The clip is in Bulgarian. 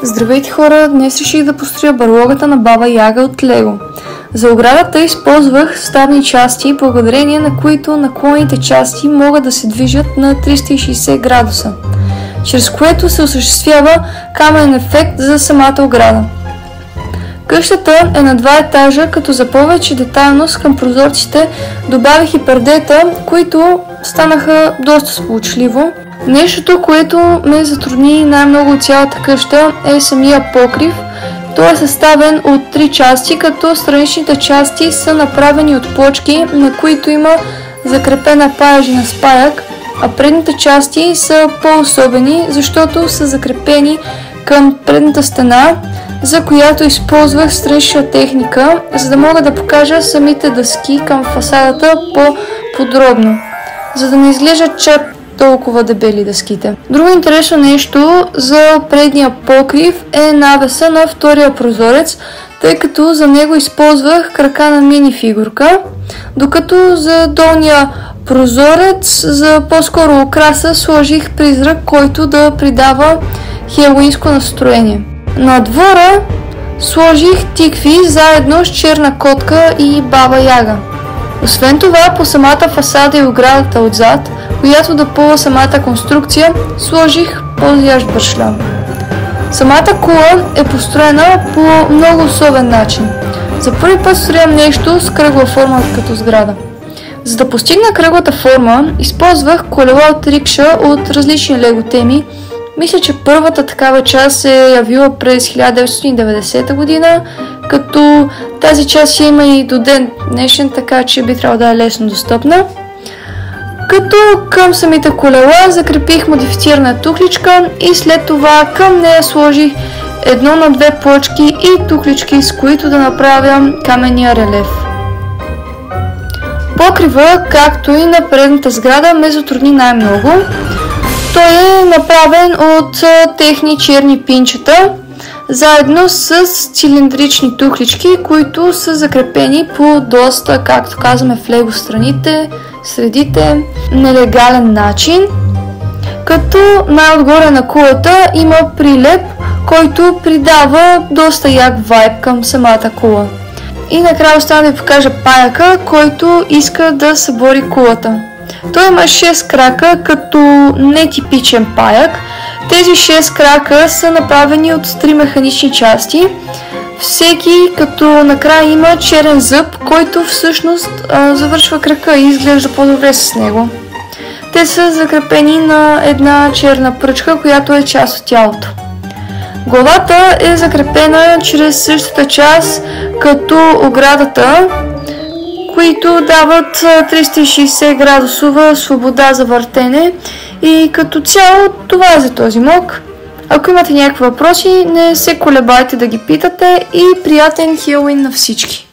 Здравейте хора, днес реших да построя барлогата на Баба Яга от Лего. За оградата използвах ставни части, благодарение на които наклонните части могат да се движат на 360 градуса, чрез което се осъществява каменен ефект за самата ограда. Къщата е на 2 етажа, като за повече детайлност към прозорците добавих и пердета, които станаха доста сполучливо. Нещото, което ме затрудни най-много от цялата къща, е самия покрив. Той е съставен от 3 части, като страничните части са направени от плочки, на които има закрепена паяжина с паяк, а предните части са по-особени, защото са закрепени към предната стена, за която използвах странична техника, за да мога да покажа самите дъски към фасадата по-подробно, за да не изглеждат чак толкова дебели дъските. Друго интересно нещо за предния покрив е навеса на втория прозорец, тъй като за него използвах крака на мини фигурка, докато за долния прозорец за по-скоро украса сложих призрак, който да придава хелоуинско настроение. На двора сложих тикви заедно с черна котка и Баба Яга. Освен това, по самата фасада и оградата отзад, която да пълва самата конструкция, сложих ползящ бършлям. Самата кула е построена по много особен начин. За първи път строям нещо с кръгла форма като сграда. За да постигна кръглата форма, използвах колела от рикша от различни лего теми. Мисля, че първата такава част се е явила през 1990 година, като тази част има и до ден днешен, така че би трябвало да е лесно достъпна. Като към самите колела закрепих модифицирана тухличка и след това към нея сложих 1 на 2 плочки и тухлички, с които да направя каменния релеф. Покрива, както и на предната сграда, ме затрудни най-много. Той е направен от техни черни пинчета, заедно с цилиндрични тухлички, които са закрепени по доста, както казваме в лего страните, средите, нелегален начин, като най-отгоре на кулата има прилеп, който придава доста як вайб към самата кула. И накрая остана да ви покажа паяка, който иска да събори кулата. Той има 6 крака като нетипичен паяк. Тези 6 крака са направени от 3 механични части. Всеки като накрая има черен зъб, който всъщност завършва крака и изглежда по-добре с него. Те са закрепени на една черна пръчка, която е част от тялото. Главата е закрепена чрез същата част като оградата, които дават 360 градусова свобода за въртене, и като цяло това е за този мок. Ако имате някакви въпроси, не се колебайте да ги питате и приятен Хелоуин на всички!